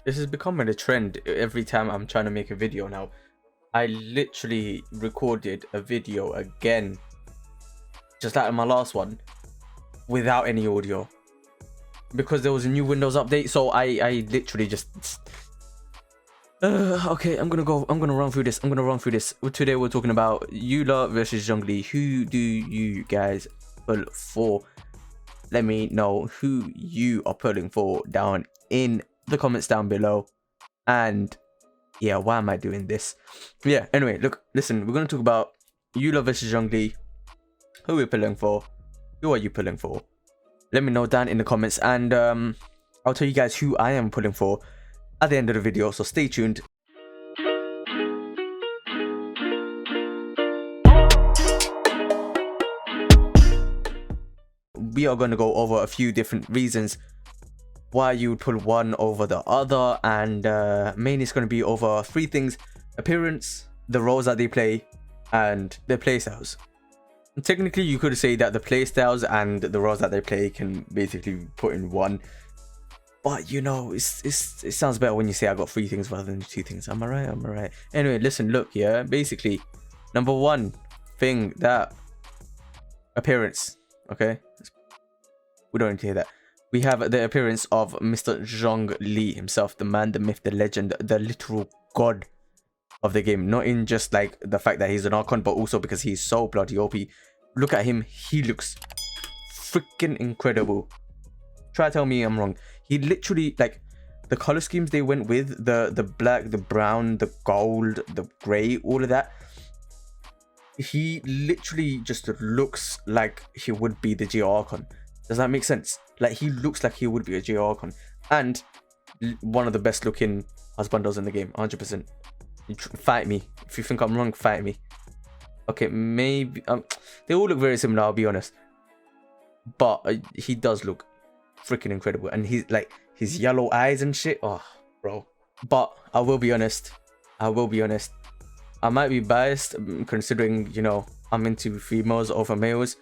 This is becoming a trend every time I'm trying to make a video now. I literally recorded a video again, just like my last one, without any audio. Because there was a new Windows update, so I literally just... okay, I'm gonna run through this. Today we're talking about Eula versus Zhongli. Who do you guys pull for? Let me know who you are pulling for down in the comments down below. And yeah, why am I doing this? Yeah, anyway, listen, we're gonna talk about Eula versus Zhongli. Who are we pulling for? Who are you pulling for? Let me know down in the comments, and I'll tell you guys who I am pulling for at the end of the video, so stay tuned. We are going to go over a few different reasons why you would pull one over the other, and mainly it's going to be over three things: appearance, the roles that they play, and their playstyles. Technically, you could say that the playstyles and the roles that they play can basically put in one, but you know, it sounds better when you say I got three things rather than two things. Am I right? Am I right? Anyway, listen, look, yeah, basically, number one thing, that appearance. Okay, we don't need to hear that. We have the appearance of Mr. Zhongli himself, the man, the myth, the legend, the literal god of the game. Not in just like the fact that he's an Archon, but also because he's so bloody OP. Look at him, he looks freaking incredible. Try to tell me I'm wrong. He literally, like, the color schemes they went with, the black, the brown, the gold, the gray, all of that, he literally just looks like he would be the Geo Archon. Does that make sense? Like, he looks like he would be a Geo Archon, and one of the best looking husbandos in the game, 100%. Fight me if you think I'm wrong. Fight me. Okay, maybe they all look very similar, I'll be honest, but he does look freaking incredible, and he's like, his yellow eyes and shit. Oh, bro. But I will be honest. I might be biased considering, you know, I'm into females over males.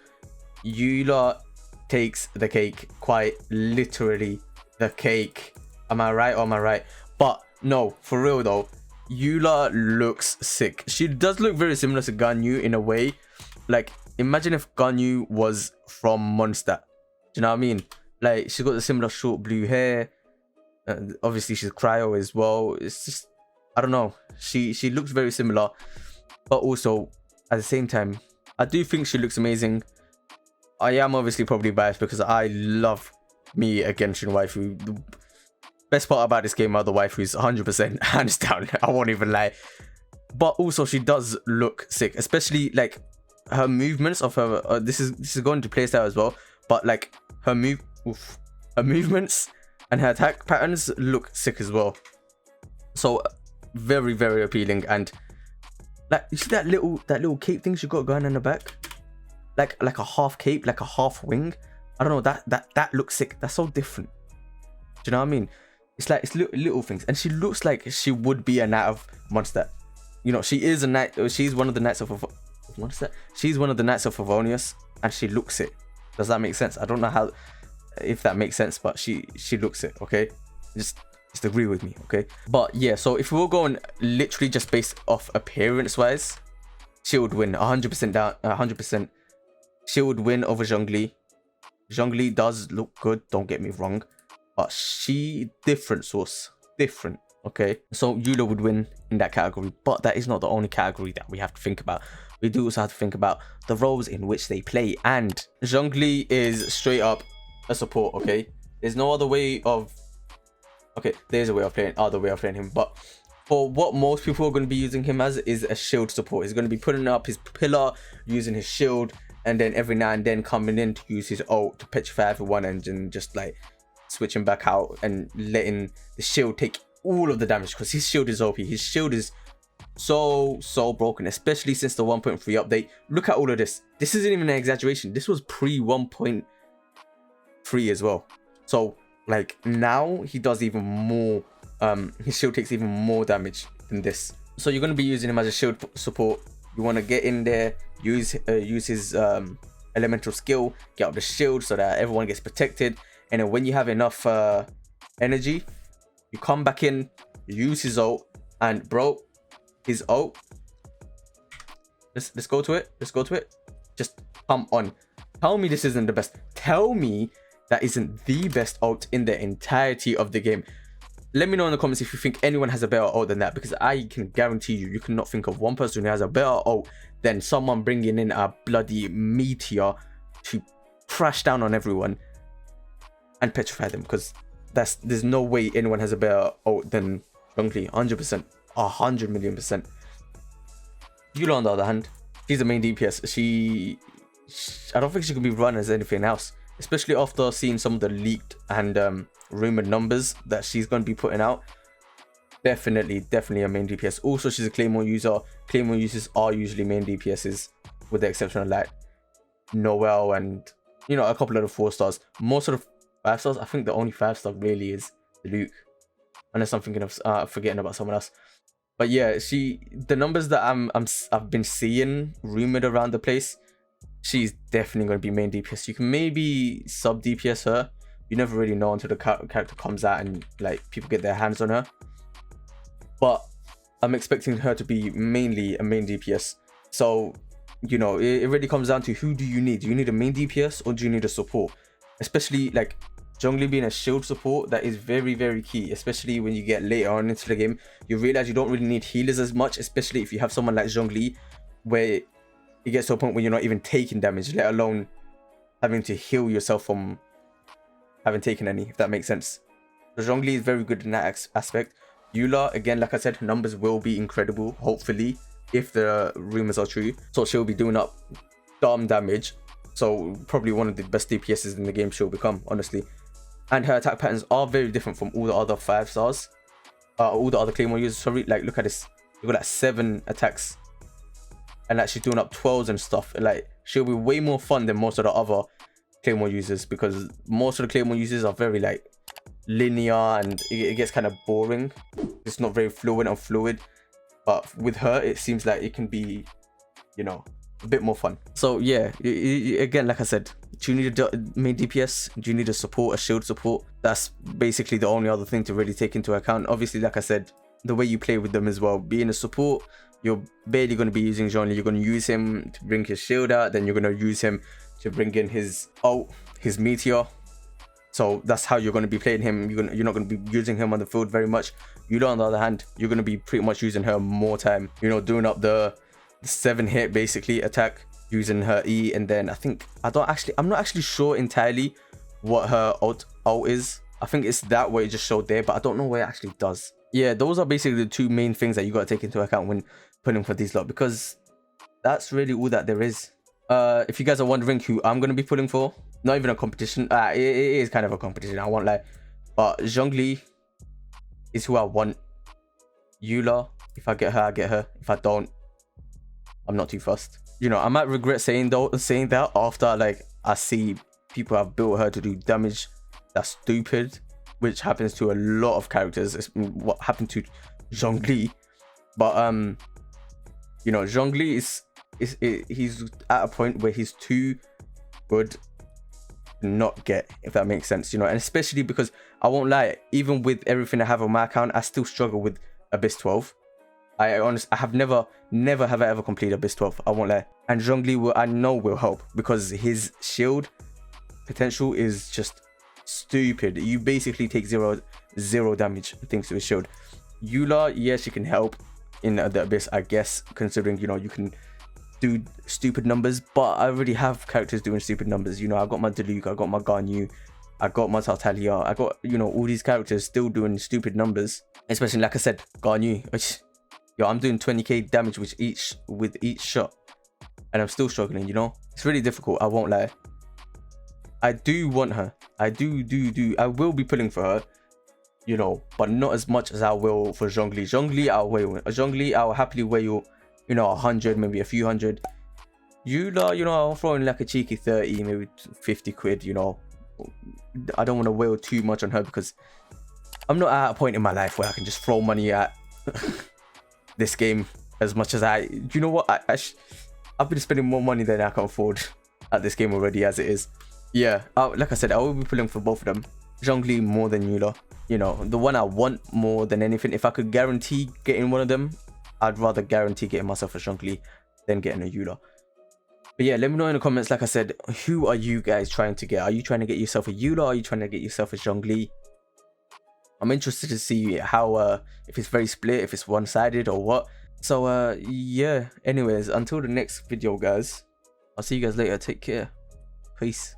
Eula takes the cake, quite literally the cake. Am I right or am I right? But no, for real though, Eula looks sick. She does look very similar to Ganyu in a way. Like, imagine if Ganyu was from Monster. Do you know what I mean? Like, she's got the similar short blue hair. Obviously, she's cryo as well. It's just, I don't know. She looks very similar, but also at the same time, I do think she looks amazing. I am obviously probably biased because I love me a Genshin waifu. The best part about this game are the waifus, 100%, hands down. I won't even lie. But also, she does look sick, especially like her movements of her. This is going to playstyle as well, but like her movements and her attack patterns look sick as well. So very, very appealing. And like, you see that little cape thing she got going in the back, like a half cape, like a half wing. I don't know, that looks sick. That's so different. Do you know what I mean? It's like, it's little things, and she looks like she would be a knight of Monster. You know, she is a knight. She's one of the knights of Monster. She's one of the knights of Favonius, and she looks it. Does that make sense? I don't know how, if that makes sense, but she looks it. Okay, just agree with me. Okay, but yeah. So if we were going literally just based off appearance wise, she would win 100% down. 100%. She would win over Zhongli. Zhongli does look good. Don't get me wrong. But she different, okay? So Eula would win in that category, but that is not the only category that we have to think about. We do also have to think about the roles in which they play, and Zhongli is straight up a support, okay? There's no other way of... Okay, there's a way of playing, other way of playing him, but for what most people are going to be using him as is a shield support. He's going to be putting up his pillar, using his shield, and then every now and then coming in to use his ult to petrify everyone and just like switching back out and letting the shield take all of the damage, because his shield is OP. His shield is so broken, especially since the 1.3 update. Look at all of this. This isn't even an exaggeration. This was pre 1.3 as well. So like, now he does even more. His shield takes even more damage than this. So you're going to be using him as a shield support. You want to get in there, use his elemental skill, get up the shield so that everyone gets protected. And then when you have enough energy, You come back in, use his ult, and bro, his ult. Let's go to it. Let's go to it. Just come on. Tell me this isn't the best. Tell me that isn't the best ult in the entirety of the game. Let me know in the comments if you think anyone has a better ult than that, because I can guarantee you cannot think of one person who has a better ult than someone bringing in a bloody meteor to crash down on everyone and petrify them, because there's no way anyone has a better ult than Zhongli. 100%. 100,000,000%. Eula, on the other hand, she's the main DPS. I don't think she can be run as anything else, especially after seeing some of the leaked and rumored numbers that she's going to be putting out. Definitely a main DPS. Also, she's a Claymore user. Claymore users are usually main DPSs, with the exception of like Noel and, you know, a couple of the 4 stars. Most of the 5 stars, I think the only 5-star really is Luke, unless I'm thinking of forgetting about someone else. But yeah, the numbers that I've been seeing rumored around the place, she's definitely going to be main DPS. You can maybe sub DPS her. You never really know until the character comes out and like people get their hands on her. But I'm expecting her to be mainly a main DPS. So, you know, it really comes down to who do you need? Do you need a main DPS or do you need a support? Especially like Zhongli being a shield support, that is very, very key, especially when you get later on into the game. You realize you don't really need healers as much, especially if you have someone like Zhongli, where it gets to a point where you're not even taking damage, let alone having to heal yourself from having taken any, if that makes sense. So Zhongli is very good in that aspect. Eula, again, like I said, her numbers will be incredible, hopefully, if the rumors are true. So she'll be doing up dumb damage. So probably one of the best DPSs in the game she'll become, honestly. And her attack patterns are very different from all the other 5 stars. All the other Claymore users, sorry. Like, look at this. You've got like 7 attacks. And like, she's doing up 12s and stuff. Like, she'll be way more fun than most of the other Claymore users, because most of the Claymore users are very like linear and it gets kind of boring. It's not very fluid and fluid. But with her, it seems like it can be, you know, a bit more fun. So yeah, again, like I said, do you need a main DPS? Do you need a support, a shield support? That's basically the only other thing to really take into account. Obviously, like I said, the way you play with them as well. Being a support, you're barely going to be using Zhongli. You're going to use him to bring his shield out, then you're going to use him to bring in his ult, his meteor. So that's how you're going to be playing him. You're not going to be using him on the field very much. Eula, on the other hand, you're going to be pretty much using her more time. You know, doing up the 7-hit basically attack, using her E, and then I'm not actually sure entirely what her ult is. I think it's that way it just showed there, but I don't know what it actually does. Yeah, those are basically the 2 main things that you got to take into account when pulling for these lot, because that's really all that there is. If you guys are wondering who I'm going to be pulling for, not even a competition. It is kind of a competition, I won't lie. But Zhongli is who I want. Eula, if I get her, I get her. If I don't, I'm not too fussed. You know, I might regret saying that after like I see people have built her to do damage that's stupid, which happens to a lot of characters. It's what happened to Zhongli. But you know, Zhongli he's at a point where he's too good to not get, if that makes sense, you know. And especially because I won't lie, even with everything I have on my account, I still struggle with Abyss 12. I have never have I ever completed Abyss 12, I won't lie. And Zhongli I know will help, because his shield potential is just stupid. You basically take zero damage thanks to his shield. Eula, yes, she can help in the Abyss, I guess, considering, you know, you can do stupid numbers, but I already have characters doing stupid numbers. You know, I got my Diluc, I got my Ganyu, I got my Tartaglia, I got, you know, all these characters still doing stupid numbers. Especially, like I said, Ganyu, which, yo, I'm doing 20k damage with each shot, and I'm still struggling, you know. It's really difficult, I won't lie. I do want her. I do. I will be pulling for her, you know, but not as much as I will for Zhongli. Zhongli, I'll happily weigh you, you know, 100, maybe a few hundred. Eula, you know, I'll throw in like a cheeky 30, maybe 50 quid, you know. I don't want to wail too much on her, because I'm not at a point in my life where I can just throw money at this game as much as you know what, I've been spending more money than I can afford at this game already as it is. Yeah, like I said, I will be pulling for both of them. Zhongli more than Eula. You know, the one I want more than anything. If I could guarantee getting one of them, I'd rather guarantee getting myself a Zhongli than getting a Eula. But yeah, let me know in the comments, like I said, who are you guys trying to get? Are you trying to get yourself a Eula? Are you trying to get yourself a Zhongli? I'm interested to see how, if it's very split, if it's one-sided or what. So, yeah, anyways, until the next video, guys, I'll see you guys later. Take care. Peace.